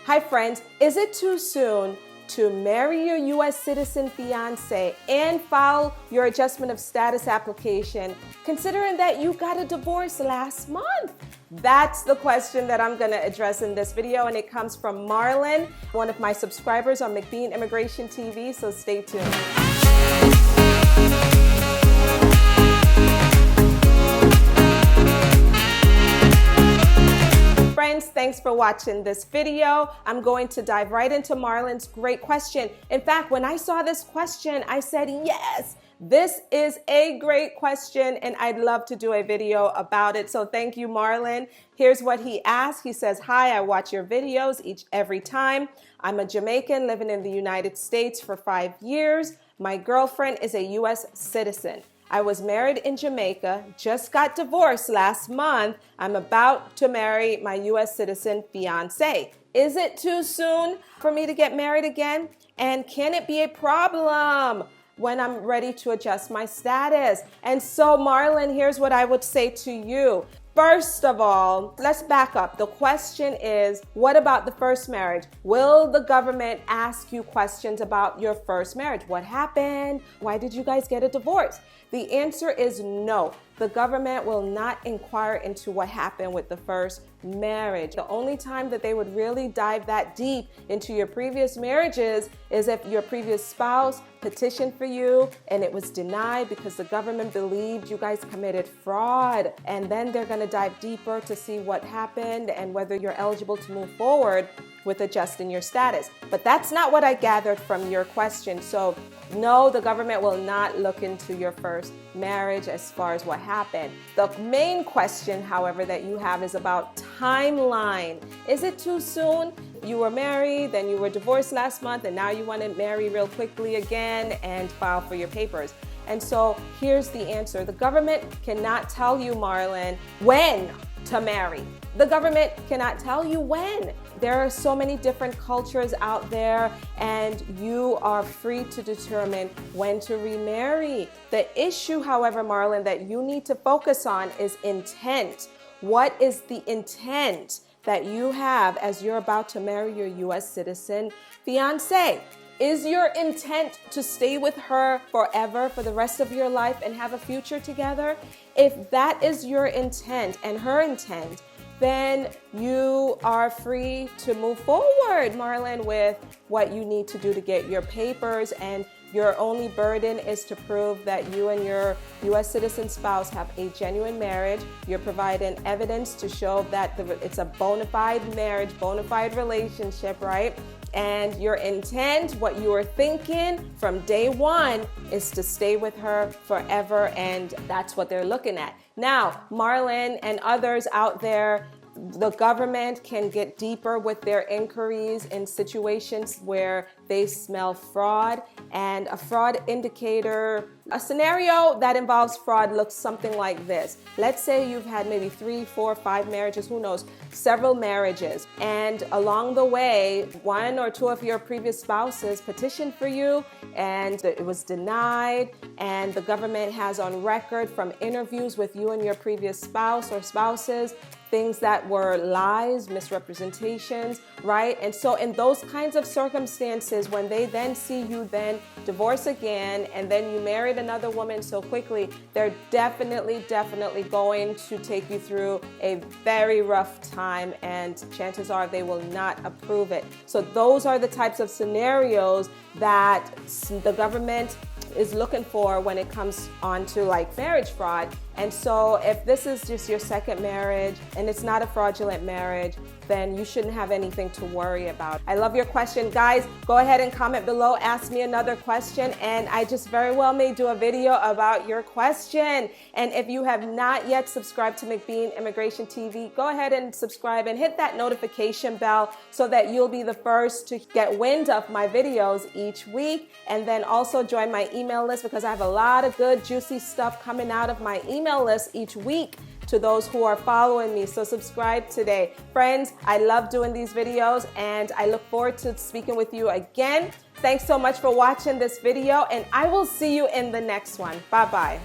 Hi friends, is it too soon to marry your U.S. citizen fiance and file your adjustment of status application, considering that you got a divorce last month? That's the question that I'm gonna address in this video, and it comes from Marlon, one of my subscribers on McBean Immigration TV, so stay tuned. Friends, thanks for watching this video. I'm going to dive right into Marlon's great question. In fact, when I saw this question, I said, yes, this is a great question and I'd love to do a video about it. So thank you, Marlon. Here's what he asked. He says, hi, I watch your videos every time. I'm a Jamaican living in the United States for 5 years. My girlfriend is a U.S. citizen. I was married in Jamaica, just got divorced last month. I'm about to marry my U.S. citizen fiance. Is it too soon for me to get married again? And can it be a problem when I'm ready to adjust my status? And so, Marlon, here's what I would say to you. First of all, let's back up. The question is, what about the first marriage? Will the government ask you questions about your first marriage? What happened? Why did you guys get a divorce? The answer is no. The government will not inquire into what happened with the first marriage. The only time that they would really dive that deep into your previous marriages is if your previous spouse petitioned for you and it was denied because the government believed you guys committed fraud. And then they're going to dive deeper to see what happened and whether you're eligible to move forward with adjusting your status. But that's not what I gathered from your question. So no, the government will not look into your first marriage as far as what happened. The main question, however, that you have is about timeline. Is it too soon? You were married, then you were divorced last month, and now you want to marry real quickly again and file for your papers. And so here's the answer. The government cannot tell you, Marlon, when to marry. The government cannot tell you when. There are so many different cultures out there, and you are free to determine when to remarry. The issue, however, Marlon, that you need to focus on is intent. What is the intent that you have as you're about to marry your U.S. citizen fiance? Is your intent to stay with her forever for the rest of your life and have a future together? If that is your intent and her intent, then you are free to move forward, Marlon, with what you need to do to get your papers, and your only burden is to prove that you and your U.S. citizen spouse have a genuine marriage. You're providing evidence to show that it's a bona fide marriage, bona fide relationship, right? And your intent, what you were thinking from day one, is to stay with her forever, and that's what they're looking at. Now, Marlon and others out there, the government can get deeper with their inquiries in situations where they smell fraud, and a fraud indicator, a scenario that involves fraud looks something like this. Let's say you've had maybe 3, 4, 5 marriages, who knows, several marriages, and along the way, 1 or 2 of your previous spouses petitioned for you and it was denied, and the government has on record from interviews with you and your previous spouse or spouses things that were lies, misrepresentations, right? And so in those kinds of circumstances, when they then see you then divorce again and then you married another woman so quickly, they're definitely going to take you through a very rough time, and chances are they will not approve it. So those are the types of scenarios that the government is looking for when it comes on to like marriage fraud. And so if this is just your second marriage and it's not a fraudulent marriage, then you shouldn't have anything to worry about. I love your question. Guys, go ahead and comment below, ask me another question, and I just very well may do a video about your question. And if you have not yet subscribed to McBean Immigration TV, go ahead and subscribe and hit that notification bell so that you'll be the first to get wind of my videos each week. And then also join my email list, because I have a lot of good juicy stuff coming out of my email list each week to those who are following me. So subscribe today. Friends, I love doing these videos and I look forward to speaking with you again. Thanks so much for watching this video, and I will see you in the next one. Bye-bye.